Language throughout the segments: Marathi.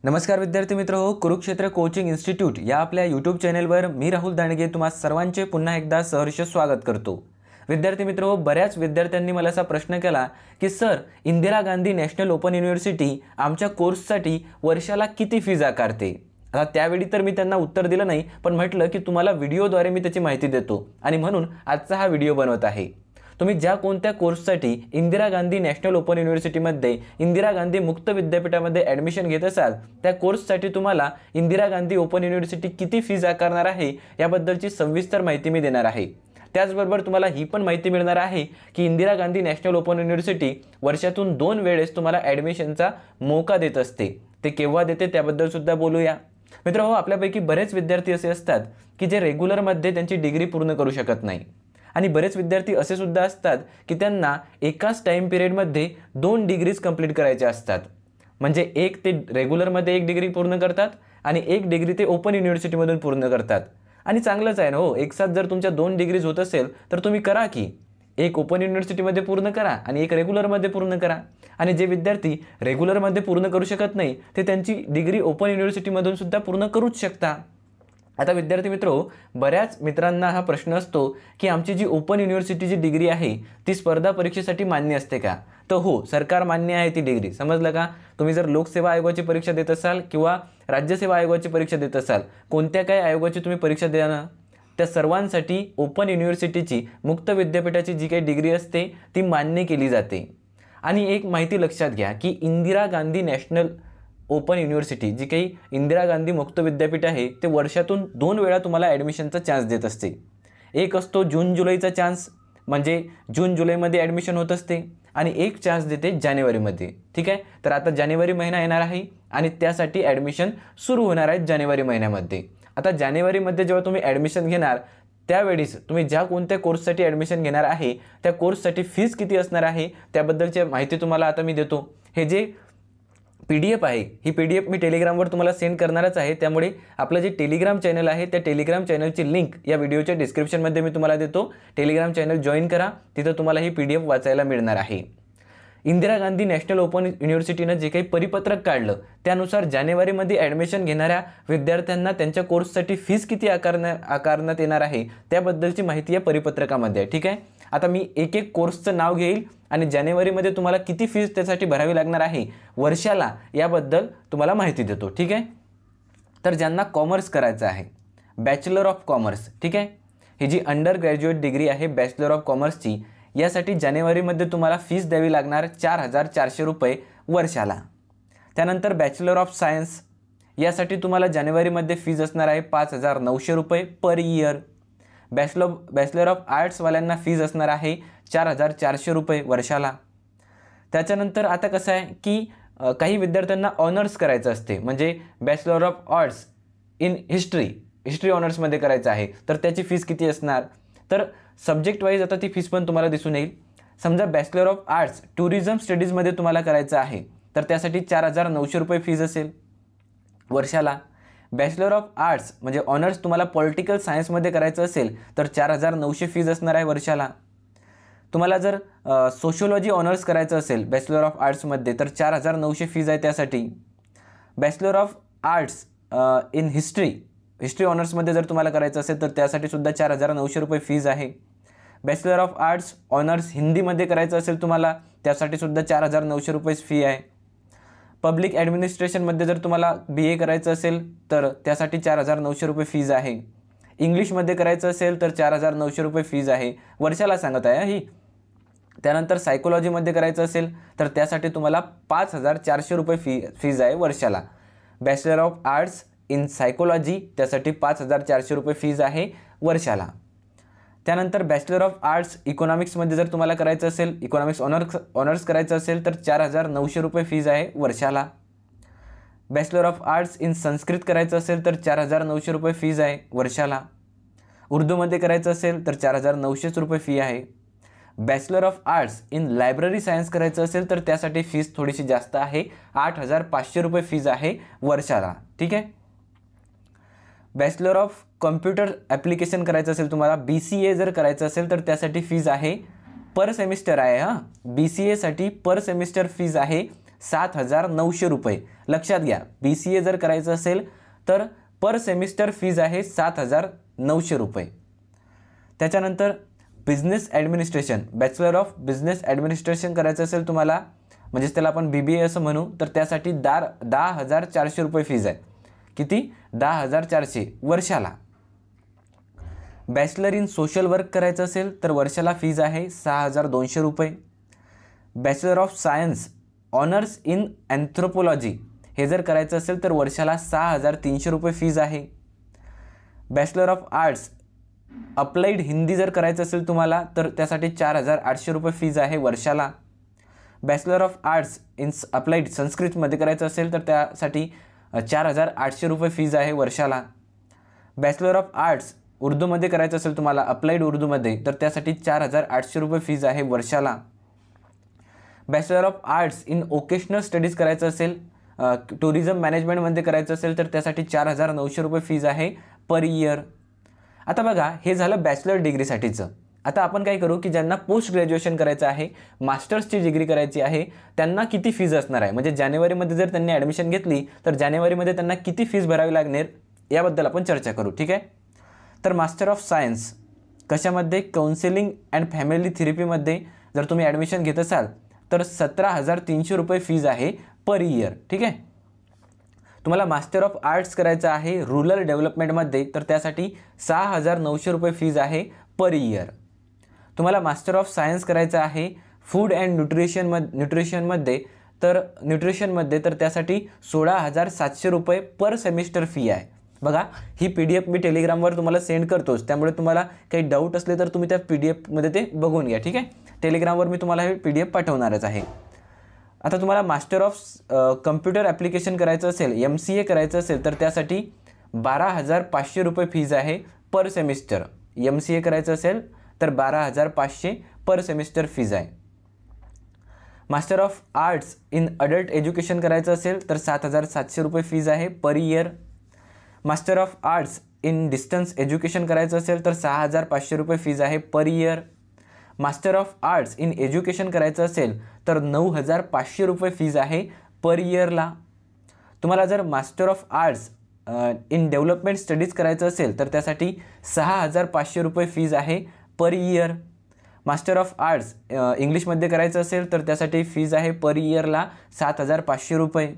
नमस्कार विद्यार्थी मित्र हो, कुरुक्षेत्र कोचिंग इन्स्टिट्यूट या आपल्या यूट्यूब चॅनलवर मी राहुल दांडगे तुम्हा सर्वांचे पुन्हा एकदा सहर्ष स्वागत करतो। विद्यार्थी मित्र हो, बऱ्याच विद्यार्थ्यांनी मला असा प्रश्न केला की sir, Indira Gandhi national open university आमच्या कोर्ससाठी वर्षाला किती फीज आकारते। आता त्यावेळी तर मी त्यांना उत्तर दिलं नाही, पण म्हटलं की तुम्हाला व्हिडिओद्वारे मी त्याची माहिती देतो आणि म्हणून आजचा हा व्हिडिओ बनवत आहे। तुम्ही ज्या कोणत्या कोर्ससाठी इंदिरा गांधी नॅशनल ओपन युनिव्हर्सिटीमध्ये इंदिरा गांधी मुक्त विद्यापीठामध्ये ॲडमिशन घेत असाल, त्या कोर्ससाठी तुम्हाला इंदिरा गांधी ओपन युनिव्हर्सिटी किती फीज आकारणार आहे याबद्दलची सविस्तर माहिती मी देणार आहे। त्याचबरोबर तुम्हाला ही पण माहिती मिळणार आहे की Indira Gandhi national open university वर्षातून 2 वेळेस तुम्हाला ॲडमिशनचा मौका देत असते। ते केव्हा देते त्याबद्दल सुद्धा बोलूया। मित्रांनो, आपल्यापैकी बरेच विद्यार्थी असे असतात की जे रेग्युलरमध्ये त्यांची डिग्री पूर्ण करू शकत नाही आणि बरेच विद्यार्थी असे सुद्धा असतात की त्यांना एकाच टाइम पिरियडमध्ये 2 डिग्रीज कंप्लीट करायच्या असतात। म्हणजे एक ते रेग्युलरमध्ये 1 डिग्री पूर्ण करतात आणि 1 डिग्री ते ओपन युनिव्हर्सिटीमधून पूर्ण करतात। आणि चांगलंच आहे ना हो, एकसाथ जर तुमच्या 2 डिग्रीज होत असेल तर तुम्ही करा की एक ओपन युनिव्हर्सिटीमध्ये पूर्ण करा आणि एक रेग्युलरमध्ये पूर्ण करा। आणि जे विद्यार्थी रेग्युलरमध्ये पूर्ण करू शकत नाही ते त्यांची डिग्री ओपन युनिव्हर्सिटीमधून सुद्धा पूर्ण करूच शकता। आता विद्यार्थी मित्रो, बऱ्याच मित्रांना हा प्रश्न असतो की आमची जी ओपन युनिव्हर्सिटीची डिग्री आहे ती स्पर्धा परीक्षेसाठी मान्य असते का। तर हो, सरकार मान्य आहे ती डिग्री। समजलं का? तुम्ही जर लोकसेवा आयोगाची परीक्षा देत असाल किंवा राज्यसेवा आयोगाची परीक्षा देत असाल, कोणत्या काही आयोगाची तुम्ही परीक्षा द्या ना, त्या सर्वांसाठी ओपन युनिव्हर्सिटीची मुक्त विद्यापीठाची जी काही डिग्री असते ती मान्य केली जाते। आणि एक माहिती लक्षात घ्या की Indira Gandhi national open university जी काही इंदिरा गांधी मुक्त विद्यापीठ आहे ते वर्षातून 2 वेळा तुम्हाला ॲडमिशनचा चान्स देत असते। एक असतो जून जुलैचा चान्स, म्हणजे जून जुलैमध्ये ॲडमिशन होत असते, आणि एक चान्स देते जानेवारीमध्ये। ठीक आहे, तर आता जानेवारी महिना येणार आहे आणि त्यासाठी ॲडमिशन सुरू होणार आहे जानेवारी महिन्यामध्ये। आता जानेवारीमध्ये जेव्हा तुम्ही ॲडमिशन घेणार त्यावेळीच तुम्ही ज्या कोणत्या कोर्ससाठी ॲडमिशन घेणार आहे त्या कोर्ससाठी फीज किती असणार आहे त्याबद्दलची माहिती तुम्हाला आता मी देतो। हे जे PDF आहे, ही PDF मी टेलिग्रामवर तुम्हाला सेंड करणारच आहे, त्यामुळे आपलं जे टेलिग्राम चॅनल आहे त्या टेलिग्राम चॅनलची लिंक या व्हिडिओच्या डिस्क्रिप्शनमध्ये मी तुम्हाला देतो। टेलिग्राम चॅनल जॉईन करा, तिथं तुम्हाला ही PDF वाचायला मिळणार आहे। इंदिरा गांधी नॅशनल ओपन युनिव्हर्सिटीनं जे काही परिपत्रक काढलं त्यानुसार जानेवारीमध्ये ॲडमिशन घेणाऱ्या विद्यार्थ्यांना त्यांच्या कोर्ससाठी फीज किती आकारण्यात येणार आहे त्याबद्दलची माहिती या परिपत्रकामध्ये आहे। ठीक आहे, आता मी एक एक कोर्सचं नाव घेईल आणि जानेवारीमध्ये तुम्हाला किती फीज त्यासाठी भरावी लागणार आहे वर्षाला याबद्दल तुम्हाला माहिती देतो। ठीक आहे, तर ज्यांना कॉमर्स करायचं आहे, बॅचलर ऑफ कॉमर्स, ठीक आहे, ही जी अंडर ग्रॅज्युएट डिग्री आहे बॅचलर ऑफ कॉमर्सची, यासाठी जानेवारीमध्ये तुम्हाला फीस द्यावी लागणार 4400 रुपये वर्षाला। त्यानंतर बॅचलर ऑफ सायन्स यासाठी तुम्हाला जानेवारीमध्ये फीज असणार आहे 5900 रुपये पर इयर। बॅचलर ऑफ आर्ट्सवाल्यांना फीज असणार आहे 4400 रुपये वर्षाला। त्याच्यानंतर आता कसं आहे की काही विद्यार्थ्यांना ऑनर्स करायचं असते, म्हणजे bachelor of arts in history ऑनर्समध्ये करायचं आहे, तर त्याची फीस किती असणार, तर सब्जेक्ट वाईज आता ती फीस पण तुम्हाला दिसून येईल। समजा बॅचलर ऑफ आर्ट्स टुरिझम स्टडीजमध्ये तुम्हाला करायचं आहे तर त्यासाठी 4900 रुपये फीज असेल वर्षाला। बॅचलर ऑफ आर्ट्स म्हणजे ऑनर्स तुम्हाला पॉलिटिकल सायन्समध्ये करायचं असेल तर 4900 फीज असणार आहे वर्षाला। तुम्हाला जर सोशियोलॉजी ऑनर्स करायचं असेल बॅचलर ऑफ आर्ट्समध्ये तर 4900 फीज आहे त्यासाठी। Bachelor of arts in history ऑनर्समध्ये जर तुम्हाला करायचं असेल तर त्यासाठी सुद्धा 4900 रुपये फीज आहे। बॅचलर ऑफ आर्ट्स ऑनर्स हिंदीमध्ये करायचं असेल तुम्हाला त्यासाठी सुद्धा 4900 रुपये फी आहे। पब्लिक ॲडमिनिस्ट्रेशनमध्ये जर तुम्हाला BA करायचं असेल तर त्यासाठी 4900 रुपये फीज आहे। इंग्लिशमध्ये करायचं असेल तर 4900 रुपये फीज आहे वर्षाला सांगत आहे ही। त्यानंतर सायकोलॉजीमध्ये करायचं असेल तर त्यासाठी तुम्हाला 5400 रुपये फीज आहे वर्षाला। Bachelor of arts in psychology त्यासाठी 5400 रुपये फीज आहे वर्षाला। त्यानंतर बॅचलर ऑफ आर्ट्स इकॉनॉमिक्समध्ये जर तुम्हाला करायचं असेल, इकॉनॉमिक्स ऑनर्स करायचं असेल तर 4900 रुपये फीज आहे वर्षाला। Bachelor of arts in Sanskrit करायचं असेल तर 4900 रुपये फीज आहे वर्षाला। उर्दूमध्ये करायचं असेल तर 4900 रुपये फी आहे। Bachelor of arts in library science करायचं असेल तर त्यासाठी फीस थोडीशी जास्त आहे, 8500 रुपये फीज आहे वर्षाला। ठीक आहे, बॅचलर ऑफ कम्प्युटर ॲप्लिकेशन करायचं असेल तुम्हाला, BCA जर करायचं असेल तर त्यासाठी फीज आहे पर सेमिस्टर आहे। BCA साठी पर सेमिस्टर फीज आहे 7,900 रुपये. लक्षात घ्या, BCA जर करायचं असेल तर पर सेमिस्टर फीज आहे 7,900 रुपये. त्याच्यानंतर business administration, bachelor of business administration करायचं असेल तुम्हाला, म्हणजेच त्याला आपण BBA असं म्हणू, तर त्यासाठी 10,400 रुपये फीज आहे. किती? 10,400 वर्षाला. बॅचलर इन सोशल वर्क करायचं असेल तर वर्षाला फीज आहे 6,200 रुपये. Bachelor of science honours in anthropology हे जर करायचं असेल तर वर्षाला 6,300 रुपये फीज आहे. Bachelor of arts applied Hindi जर करायचं असेल तुम्हाला तर त्यासाठी 4,800 रुपये फीज आहे वर्षाला. Bachelor of arts in applied संस्कृतमध्ये करायचं असेल तर त्यासाठी 4,800 रुपये फीज आहे वर्षाला. बॅचलर ऑफ आर्ट्स उर्दूमध्ये करायचं असेल तुम्हाला, अप्लाइड उर्दूमध्ये, तर त्यासाठी 4,800 रुपये फीज आहे वर्षाला. Bachelor of arts in occasional studies करायचं असेल, टुरिझम मॅनेजमेंटमध्ये करायचं असेल तर त्यासाठी 4,900 रुपये फीज आहे पर इयर. आता बघा, हे झालं बॅचलर डिग्रीसाठीचं. आता आपण काय करू की ज्यांना पोस्ट ग्रॅज्युएशन करायचं आहे, मास्टर्सची डिग्री करायची आहे, त्यांना किती फीज असणार आहे, म्हणजे जानेवारीमध्ये जर त्यांनी ॲडमिशन घेतली तर जानेवारीमध्ये त्यांना किती फीज भरावी लागणार याबद्दल आपण चर्चा करू. ठीक आहे. तर मास्टर ऑफ सायन्स कशामध्ये? काउन्सिलिंग अँड फॅमिली थेरपीमध्ये जर तुम्ही ॲडमिशन घेत असाल तर 17,300 रुपये फीज आहे पर इयर. ठीक आहे. तुम्हाला मास्टर ऑफ आर्ट्स करायचं आहे रूरल डेव्हलपमेंटमध्ये तर त्यासाठी 6,900 रुपये फीज आहे पर इयर. तुम्हाला मास्टर ऑफ सायन्स करायचं आहे फूड अँड न्यूट्रिशनमध्ये तर त्यासाठी 16,700 रुपये पर सेमिस्टर फी आहे. बघा, ही PDF मी टेलिग्रामवर तुम्हाला सेंड करतोच, त्यामुळे तुम्हाला काही डाऊट असले तर तुम्ही त्या PDFमध्ये ते बघून घ्या. ठीक आहे. टेलिग्रामवर मी तुम्हाला हे PDF पाठवणारच आहे. आता तुम्हाला मास्टर ऑफ कम्प्युटर ॲप्लिकेशन करायचं असेल, MCA करायचं असेल तर त्यासाठी 12,500 रुपये फीज आहे पर सेमिस्टर. MCA करायचं असेल तर 12,500 पर सेमिस्टर फीज आहे. Master of arts in adult education करायचं असेल तर 7,700 रुपये फीज आहे per year. Master of arts in distance education करायचं असेल तर 6,500 रुपये फीज आहे per year. Master of arts in education करायचं असेल तर 9,500 रुपये फीज आहे पर इयरला. तुम्हाला जर master of arts in development studies करायचं असेल तर त्यासाठी 6,500 रुपये फीज आहे per year. Master of arts इंग्लिशमध्ये करायचं असेल तर त्यासाठी फीज आहे पर इयरला 7,500 रुपये.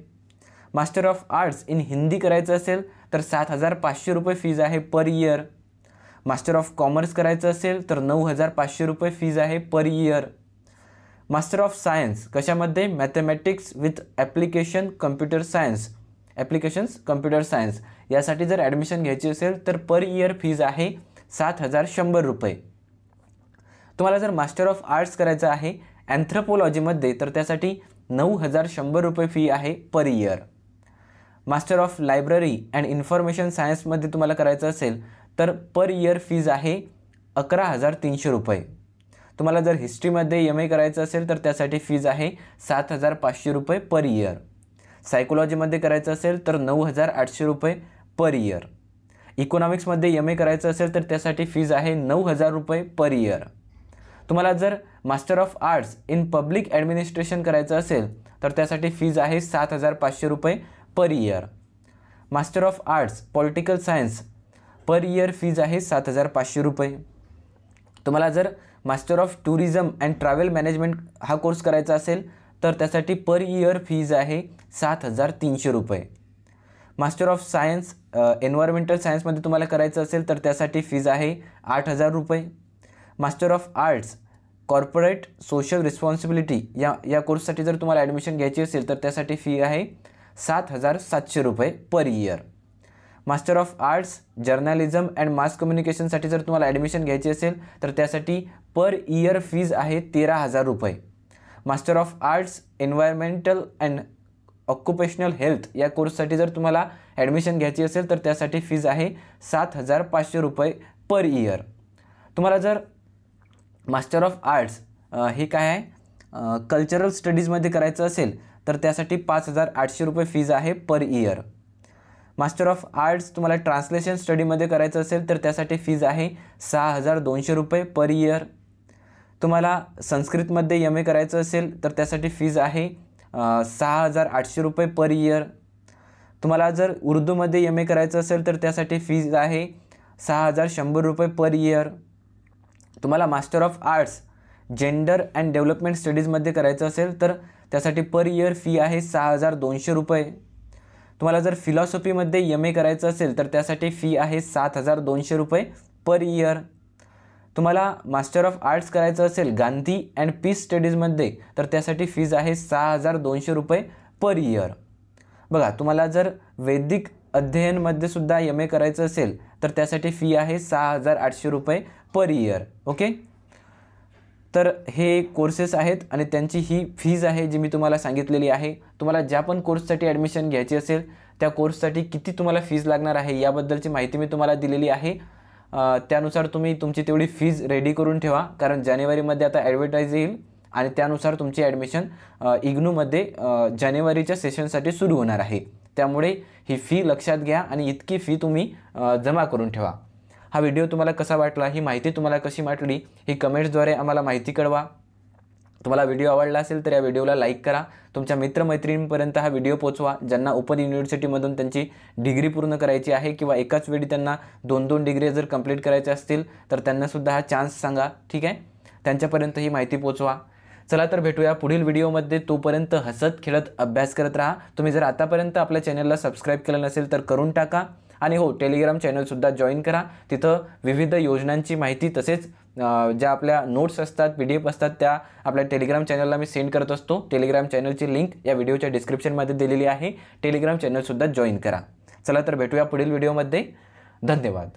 Master of arts in Hindi करायचं असेल तर 7,500 रुपये फीज आहे per year. Master of commerce करायचं असेल तर 9,500 रुपये फीज आहे per year. Master of science कशामध्ये? Mathematics with applications computer science यासाठी जर ॲडमिशन घ्यायची असेल तर पर इयर फीज आहे 7,100 रुपये. तुम्हाला जर मास्टर ऑफ आर्ट्स करायचं आहे अँथ्रोपोलॉजीमध्ये तर त्यासाठी 9,100 रुपये फी आहे per year. Master of library and information सायन्समध्ये तुम्हाला करायचं असेल तर पर इयर फीज आहे 11,300 रुपये. तुम्हाला जर हिस्ट्रीमध्ये MA करायचं असेल तर त्यासाठी फीज आहे 7,500 रुपये पर इयर. सायकोलॉजीमध्ये करायचं असेल तर 9,800 रुपये पर इयर. इकॉनॉमिक्समध्ये MA करायचं असेल तर त्यासाठी फीज आहे 9,000 रुपये पर इयर. तुम्हाला जर master of arts in public administration करायचं असेल तर त्यासाठी फीज आहे 7,500 रुपये per year. Master of arts political science per year fees आहे 7,500 रुपये. तुम्हाला जर master of tourism and travel management हा कोर्स करायचा असेल तर त्यासाठी पर इयर फीज आहे 7,300 रुपये. मास्टर ऑफ सायन्स एन्व्हायरमेंटल सायन्समध्ये तुम्हाला करायचं असेल तर त्यासाठी फीज आहे 8,000 रुपये. Master of arts corporate social responsibility या कोर्ससाठी जर तुम्हाला ॲडमिशन घ्यायची असेल तर त्यासाठी फी आहे 7,700 रुपये per year. Master of arts journalism and mass कम्युनिकेशनसाठी जर तुम्हाला ॲडमिशन घ्यायची असेल तर त्यासाठी पर इयर फीज आहे 13,000 रुपये. Master of arts environmental and occupational health या कोर्ससाठी जर तुम्हाला ॲडमिशन घ्यायची असेल तर त्यासाठी फीज आहे 7,500 रुपये पर इयर. तुम्हाला जर मास्टर ऑफ आर्ट्स हे काय आहे कल्चरल स्टडीजमध्ये करायचं असेल तर त्यासाठी 5,800 रुपये फीज आहे per year. Master of arts तुम्हाला ट्रान्सलेशन स्टडीमध्ये करायचं असेल तर त्यासाठी फीज आहे 6,200 रुपये पर इयर. तुम्हाला संस्कृतमध्ये MA करायचं असेल तर त्यासाठी फीज आहे 6,800 रुपये पर इयर. तुम्हाला जर उर्दूमध्ये एम ए करायचं असेल तर त्यासाठी फीज आहे 6,100 रुपये पर इयर. तुम्हाला master of arts gender and development स्टडीजमध्ये करायचं असेल तर त्यासाठी पर इयर फी आहे 6,200 रुपये. तुम्हाला जर फिलॉसॉफीमध्ये एम ए करायचं असेल तर त्यासाठी फी आहे 7,200 रुपये पर इयर. तुम्हाला मास्टर ऑफ आर्ट्स करायचं असेल गांधी अँड पीस स्टडीजमध्ये तर त्यासाठी फीज आहे 6,200 रुपये पर इयर. बघा, तुम्हाला जर वैदिक अध्ययनमध्ये सुद्धा एम ए करायचं असेल तर त्यासाठी फी आहे 6,800 रुपये पर इयर. ओके, तर हे कोर्सेस आहेत आणि त्यांची ही फीज आहे जी मी तुम्हाला सांगितलेली आहे. तुम्हाला ज्या पण कोर्ससाठी ॲडमिशन घ्यायची असेल त्या कोर्ससाठी किती तुम्हाला फीज लागणार आहे याबद्दलची माहिती मी तुम्हाला दिलेली आहे. त्यानुसार तुम्ही तुमची तेवढी फीज रेडी करून ठेवा, कारण जानेवारीमध्ये आता ॲडव्हर्टाईज येईल आणि त्यानुसार तुमची ॲडमिशन इग्नूमध्ये जानेवारीच्या सेशनसाठी सुरू होणार आहे. त्यामुळे ही फी लक्षात घ्या आणि इतकी फी तुम्ही जमा करून ठेवा. हा व्हिडिओ तुम्हाला कसा वाटला, ही माहिती तुम्हाला कशी वाटली ही कमेंट्सद्वारे आम्हाला माहिती कळवा. तुम्हाला व्हिडिओ आवडला असेल तर या व्हिडिओला लाईक करा. तुमच्या मित्रमैत्रिणींपर्यंत हा व्हिडिओ पोचवा ज्यांना ओपन युनिव्हर्सिटीमधून त्यांची डिग्री पूर्ण करायची आहे किंवा एकाच वेळी त्यांना 2-2 डिग्री जर कंप्लीट करायच्या असतील तर त्यांनासुद्धा हा चान्स सांगा. ठीक आहे, त्यांच्यापर्यंत ही माहिती पोचवा. चला तर भेटूया पुढील व्हिडिओमध्ये. तोपर्यंत हसत खेळत अभ्यास करत राहा. तुम्ही जर आतापर्यंत आपल्या चॅनलला सबस्क्राईब केलं नसेल तर करून टाका. आणि हो, टेलिग्राम चॅनलसुद्धा जॉईन करा. तिथं विविध योजनांची माहिती तसेच ज्या आपल्या नोट्स असतात, PDF असतात त्या आपल्या टेलिग्राम चॅनलला मी सेंड करत असतो. टेलिग्राम चॅनलची लिंक या व्हिडिओच्या डिस्क्रिप्शनमध्ये दिलेली आहे. टेलिग्राम चॅनलसुद्धा जॉईन करा. चला तर भेटूया पुढील व्हिडिओमध्ये. धन्यवाद.